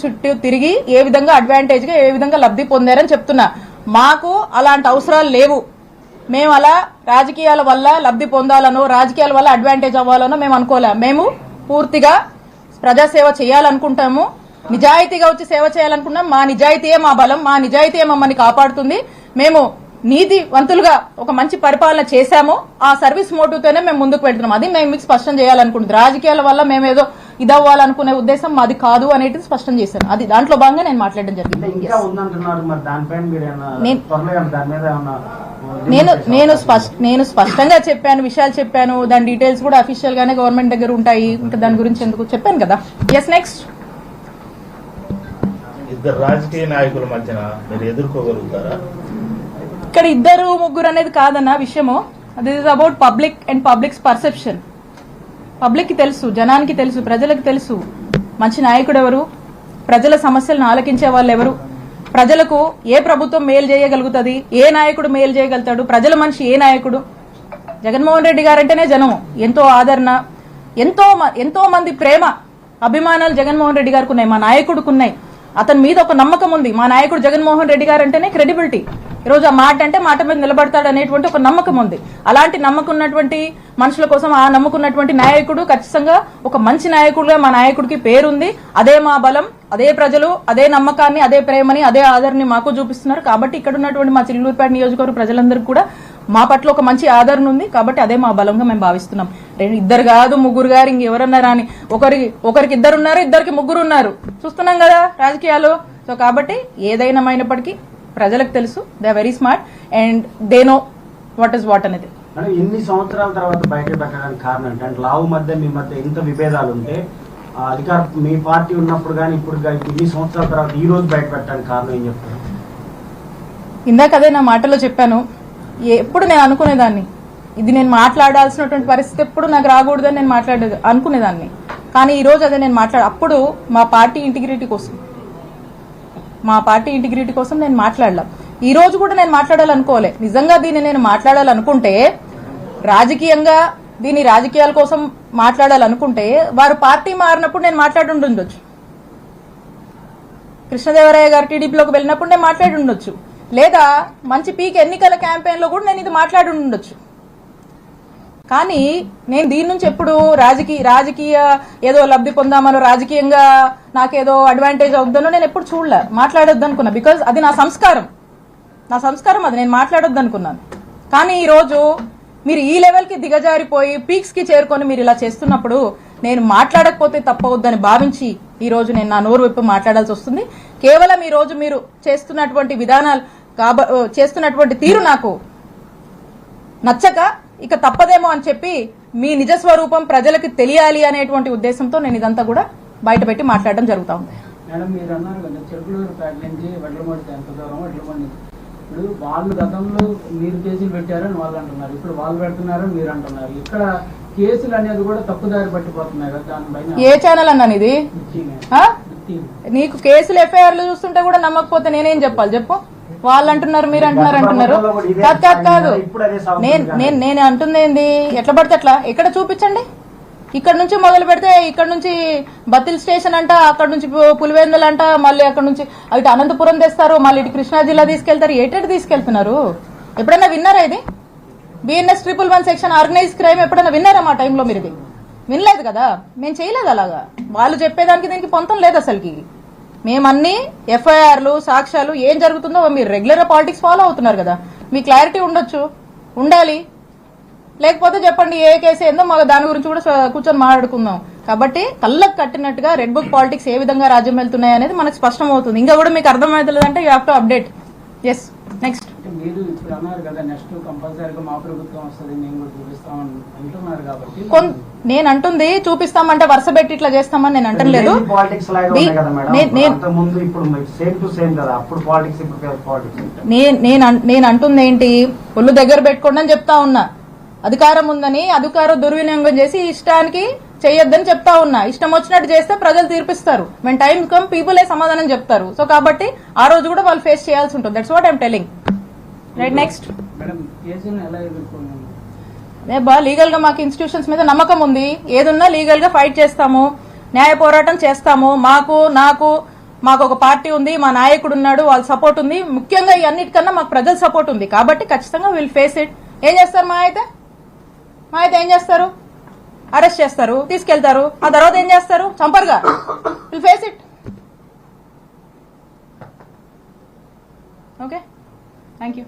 చుట్టూ తిరిగి ఏ విధంగా అడ్వాంటేజ్ గా ఏ విధంగా లబ్ధి పొందారని చెప్తున్నా. మాకు అలాంటి అవసరాలు లేవు. మేము అలా రాజకీయాల వల్ల లబ్ధి పొందాలనో రాజకీయాల వల్ల అడ్వాంటేజ్ అవ్వాలనో మేము అనుకోలే. మేము పూర్తిగా ప్రజాసేవ చేయాలనుకుంటాము, నిజాయితీగా వచ్చి సేవ చేయాలనుకున్నాం. మా నిజాయితీయే మా బలం, మా నిజాయితీయే మమ్మల్ని కాపాడుతుంది. మేము నీతివంతులుగా ఒక మంచి పరిపాలన చేశాము. ఆ సర్వీస్ మోటివ్తోనే మేము ముందుకు వెళ్తున్నాం. అది మేము మీకు స్పష్టం చేయాలనుకుంటుంది. రాజకీయాల వల్ల మేమేదో ఇదవ్వాలనుకునే ఉద్దేశం మాది కాదు అనేది స్పష్టం చేశాను. అది దాంట్లో భాగంగా నేను మాట్లాడడం జరిగింది. నేను స్పష్టంగా చెప్పాను, విషయాలు చెప్పాను. దాని డీటెయిల్స్ కూడా అఫీషియల్ గానే గవర్నమెంట్ దగ్గర ఉంటాయి. ఇంకా దాని గురించి ఎందుకు చెప్పాను కదా. Yes, next. ఇద్దరు రాజకీయ నాయకుల మధ్యన మీరు ఎదుర్కోగలుగుతారా? ఇక్కడ ఇద్దరు ముగ్గురు అనేది కాదన్న విషయము. This is about public and public's perception. Public కి తెలుసు, జనానికి తెలుసు, ప్రజలకు తెలుసు మంచి నాయకుడు ఎవరు, ప్రజల సమస్యలను ఆలకించే వాళ్ళు ఎవరు, ప్రజలకు ఏ ప్రభుత్వం మేలు చేయగలుగుతుంది, ఏ నాయకుడు మేలు చేయగలుగుతాడు, ప్రజల మనిషి ఏ నాయకుడు. జగన్మోహన్ రెడ్డి గారంటేనే జనం ఎంతో ఆదరణ, ఎంతో మంది ప్రేమ అభిమానాలు జగన్మోహన్ రెడ్డి గారికి ఉన్నాయి, మా నాయకుడికి ఉన్నాయి. అతని మీద ఒక నమ్మకం ఉంది. మా నాయకుడు జగన్మోహన్ రెడ్డి గారు అంటేనే క్రెడిబిలిటీ. ఈరోజు ఆ మాట అంటే మాట మీద నిలబడతాడు అనేటువంటి ఒక నమ్మకం ఉంది. అలాంటి నమ్మకం ఉన్నటువంటి మనుషుల కోసం ఆ నమ్మకున్నటువంటి నాయకుడు ఖచ్చితంగా ఒక మంచి నాయకుడుగా మా నాయకుడికి పేరుంది. అదే మా బలం, అదే ప్రజలు అదే నమ్మకాన్ని, అదే ప్రేమని, అదే ఆదరణని మాకు చూపిస్తున్నారు. కాబట్టి ఇక్కడ ఉన్నటువంటి మా చిలుకూరుపేట నియోజకవర్గ ప్రజలందరికీ కూడా మా పట్ల ఒక మంచి ఆదరణ ఉంది. కాబట్టి అదే మా బలంగా మేము భావిస్తున్నాం. ఇద్దరు కాదు, ముగ్గురు గారు, ఇంకెవరన్నా రాని, ఒకరికి ఇద్దరు ఉన్నారు, ఇద్దరికి ముగ్గురు ఉన్నారు. చూస్తున్నాం కదా రాజకీయాలు. సో కాబట్టి ఏదైనామైనప్పటికీ ప్రజలకు తెలుసు, they are very smart and they know what is what అనేది. ఇన్ని సంవత్సరాల తర్వాత బయట పెట్టడానికి కారణం ఏంటంటే లావు మధ్య మీ మధ్య ఇంత విభేదాలు ఉంటే అధికార మీ పార్టీ ఉన్నప్పుడు కానీ ఇప్పుడు కానీ ఇన్ని సంవత్సరాల తర్వాత ఈ రోజు బయట పెట్టడానికి కారణం ఏం చెప్తారు? ఇందాక అదే నా మాటలో చెప్పాను. ఎప్పుడు నేను అనుకునేదాన్ని ఇది నేను మాట్లాడాల్సినటువంటి పరిస్థితి ఎప్పుడు నాకు రాకూడదని నేను అనుకునేదాన్ని. కానీ ఈ రోజు అదే నేను అప్పుడు మా పార్టీ ఇంటిగ్రిటీ కోసం నేను మాట్లాడలా. ఈ రోజు కూడా నేను మాట్లాడాలనుకోలే. నిజంగా దీన్ని నేను మాట్లాడాలనుకుంటే రాజకీయంగా దీని రాజకీయాల కోసం మాట్లాడాలనుకుంటే వారు పార్టీ మారినప్పుడు నేను మాట్లాడి ఉండొచ్చు. కృష్ణదేవరాయ గారు టీడీపీలోకి వెళ్ళినప్పుడు నేను మాట్లాడి ఉండొచ్చు. లేదా మంచి పీక్ ఎన్నికల క్యాంపెయిన్ లో కూడా నేను ఇది మాట్లాడి ఉండొచ్చు. కానీ నేను దీని నుంచి ఎప్పుడు రాజకీయ ఏదో లబ్ధి పొందామనో రాజకీయంగా నాకేదో అడ్వాంటేజ్ అవుతుందనో నేను ఎప్పుడు చూడలే, మాట్లాడొద్దు అనుకున్నా. బికాజ్ అది నా సంస్కారం అది, నేను మాట్లాడొద్దు అనుకున్నాను. కానీ ఈ రోజు మీరు ఈ లెవెల్ కి దిగజారిపోయి పీక్స్ కి చేరుకొని మీరు ఇలా చేస్తున్నప్పుడు నేను మాట్లాడకపోతే తప్పవద్దని భావించి ఈ రోజు నేను నా నోరు విప్పి మాట్లాడాల్సి వస్తుంది. కేవలం ఈ రోజు మీరు చేస్తున్నటువంటి విధానాలు చేస్తున్నటువంటి తీరు నాకు నచ్చక ఇక తప్పదేమో అని చెప్పి మీ నిజ స్వరూపం ప్రజలకు తెలియాలి అనేటువంటి ఉద్దేశంతో నేను ఇదంతా కూడా బయటపెట్టి మాట్లాడడం జరుగుతా ఉంది. మేడం, మీరు అన్నారు కదా చిలుకూరుపేట నుంచి వడ్లమూడి ఎంత దూరం, వడ్లమూడి ఇప్పుడు వాళ్ళు గతంలో మీరు కేసులు పెట్టారని వాళ్ళు అంటున్నారు, ఇప్పుడు వాళ్ళు పెడుతున్నారని మీరు అంటున్నారు. ఇక్కడ కేసులు అనేది కూడా తప్పుదారి పట్టిపోతున్నాయి కదా. దానిపైన ఏ ఛానల్ అన్నాను ఇది? నీకు కేసులు ఎఫ్ఐఆర్లు చూస్తుంటే కూడా నమ్మకపోతే నేనేం చెప్పాలి చెప్పు? వాళ్ళు అంటున్నారు, మీరు అంటున్నారు. కాదు, నేను అంటుంది ఏంది? ఎట్లా పడితే అట్లా ఎక్కడ చూపించండి. ఇక్కడ నుంచి మొదలు పెడితే ఇక్కడ నుంచి బత్తిల్ స్టేషన్ అంట, అక్కడ నుంచి పులివెందులు అంట, మళ్ళీ అక్కడ నుంచి ఇటు అనంతపురం తెస్తారు, మళ్ళీ ఇటు కృష్ణా జిల్లా తీసుకెళ్తారు. ఎటు తీసుకెళ్తున్నారు? ఎప్పుడైనా విన్నారా ఇది? బిఎన్ఎస్ 111 సెక్షన్ ఆర్గనైజ్ క్రైమ్ ఎప్పుడైనా విన్నారా మా టైంలో? మీరు ఇది వినలేదు కదా. మేము చేయలేదు అలాగా. వాళ్ళు చెప్పేదానికి దీనికి పొంతం లేదు అసలుకి. మేమన్నీ ఎఫ్ఐఆర్లు, సాక్ష్యాలు ఏం జరుగుతుందో మీరు రెగ్యులర్ పాలిటిక్స్ ఫాలో అవుతున్నారు కదా, మీ క్లారిటీ ఉండాలి. లేకపోతే చెప్పండి ఏ కేసు ఏందో, మాకు దాని గురించి కూడా కూర్చొని మాట్లాడుకుందాం. కాబట్టి కళ్ళకు కట్టినట్టుగా రెడ్ బుక్ పాలిటిక్స్ ఏ విధంగా రాజ్యం వెళ్తున్నాయి అనేది మనకు స్పష్టం అవుతుంది. ఇంకా కూడా మీకు అర్థమవుతుందంటే you have to update. Yes, next. మీరు ఇప్పుడు అన్నారు కదా నెక్స్ట్ కంపల్సరీగా మా ప్రభుత్వం వస్తుంది, మేము కూడా చూపిస్తామని అంటున్నారు. కాబట్టి నేను అంటుంది చూపిస్తామంటే వరుస పెట్టి ఇట్లా చేస్తామని నేను అంటలేదు. నేను అంటుంది ఏంటి, ఒళ్ళు దగ్గర పెట్టుకోండి అని చెప్తా ఉన్నా. అధికారం ఉందని అధికారం దుర్వినియోగం చేసి ఇష్టానికి చేయొద్దని చెప్తా ఉన్నా. ఇష్టం వచ్చినట్టు చేస్తే ప్రజలు తీర్పిస్తారు. వెన్ టైమ్ కమ్ పీపులే సమాధానం చెప్తారు. సో కాబట్టి ఆ రోజు కూడా వాళ్ళు ఫేస్ చేయాల్సి ఉంటుంది. That's what I'm telling. Right, next. Legal గా మాకు ఇన్స్టిట్యూషన్స్ మీద నమ్మకం ఉంది. ఏదున్నా లీగల్ గా ఫైట్ చేస్తాము, న్యాయ పోరాటం చేస్తాము. నాకు మాకు ఒక పార్టీ ఉంది, మా నాయకుడు ఉన్నాడు, వాళ్ళ సపోర్ట్ ఉంది, ముఖ్యంగా ఈ అన్నిటికన్నా మాకు ప్రజల సపోర్ట్ ఉంది కాబట్టి ఖచ్చితంగా విల్ ఫేస్ ఇట్. ఏం చేస్తారు మా అయితే ఏం చేస్తారు? అరెస్ట్ చేస్తారు, తీసుకెళ్తారు, ఆ తర్వాత ఏం చేస్తారు? చంపరుగా. Will face it. Okay, thank you.